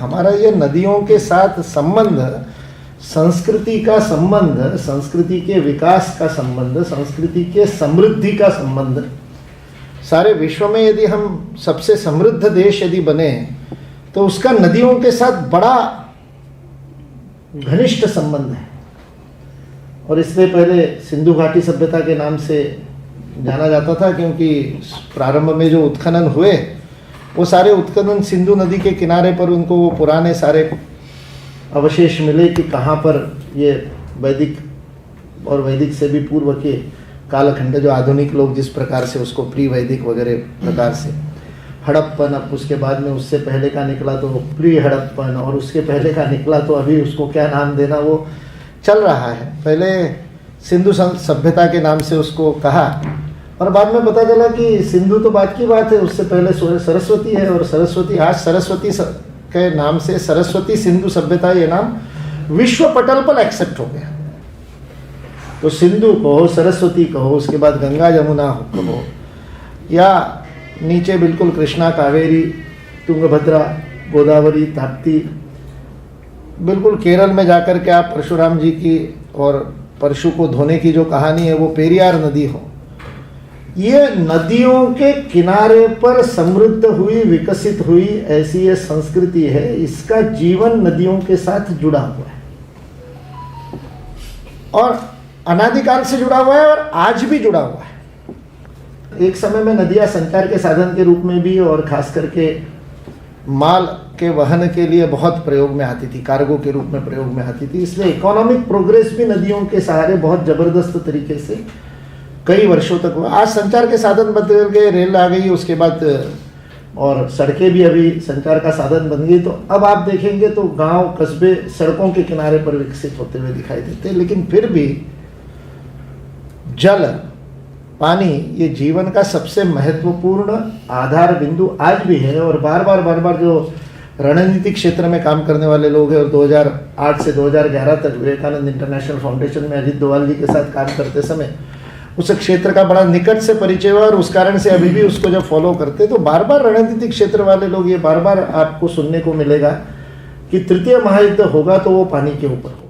हमारा ये नदियों के साथ संबंध, संस्कृति का संबंध, संस्कृति के विकास का संबंध, संस्कृति के समृद्धि का संबंध, सारे विश्व में यदि हम सबसे समृद्ध देश यदि बने तो उसका नदियों के साथ बड़ा घनिष्ठ संबंध है। और इससे पहले सिंधु घाटी सभ्यता के नाम से जाना जाता था, क्योंकि प्रारंभ में जो उत्खनन हुए वो सारे उत्खनन सिंधु नदी के किनारे पर उनको वो पुराने सारे अवशेष मिले कि कहाँ पर ये वैदिक और वैदिक से भी पूर्व के कालखंड, जो आधुनिक लोग जिस प्रकार से उसको प्री वैदिक वगैरह प्रकार से हड़प्पन, अब उसके बाद में उससे पहले का निकला तो प्री हड़प्पन, और उसके पहले का निकला तो अभी उसको क्या नाम देना वो चल रहा है। पहले सिंधु सभ्यता के नाम से उसको कहा और बाद में पता चला कि सिंधु तो बात की बात है, उससे पहले सरस्वती है, और सरस्वती आज सरस्वती के नाम से सरस्वती सिंधु सभ्यता ये नाम विश्व पटल पर एक्सेप्ट हो गया। तो सिंधु कहो, सरस्वती कहो, उसके बाद गंगा जमुना कहो, या नीचे बिल्कुल कृष्णा, कावेरी, तुंगभद्रा, गोदावरी, ताप्ती, बिल्कुल केरल में जाकर के आप परशुराम जी की और परशु को धोने की जो कहानी है वो पेरियार नदी हो, ये नदियों के किनारे पर समृद्ध हुई, विकसित हुई ऐसी ये संस्कृति है। इसका जीवन नदियों के साथ जुड़ा हुआ है और अनादिकाल से जुड़ा हुआ है और आज भी जुड़ा हुआ है। एक समय में नदियां संचार के साधन के रूप में भी और खास करके माल के वहन के लिए बहुत प्रयोग में आती थी, कार्गो के रूप में प्रयोग में आती थी। इसलिए इकोनॉमिक प्रोग्रेस भी नदियों के सहारे बहुत जबरदस्त तरीके से कई वर्षों तक हुआ। आज संचार के साधन बदल गए, रेल आ गई, उसके बाद और सड़कें भी अभी संचार का साधन बन गई। तो अब आप देखेंगे तो गांव, कस्बे सड़कों के किनारे पर विकसित होते हुए दिखाई देते हैं, लेकिन फिर भी जल, पानी ये जीवन का सबसे महत्वपूर्ण आधार बिंदु आज भी है। और बार बार जो रणनीतिक क्षेत्र में काम करने वाले लोग हैं और 2008 से 2011 तक विवेकानंद इंटरनेशनल फाउंडेशन में अजीत डोवाल जी के साथ काम करते समय उस क्षेत्र का बड़ा निकट से परिचय हुआ और उस कारण से अभी भी उसको जब फॉलो करते तो बार बार रणनीतिक क्षेत्र वाले लोग ये बार बार आपको सुनने को मिलेगा कि तृतीय महायुद्ध होगा तो वो पानी के ऊपर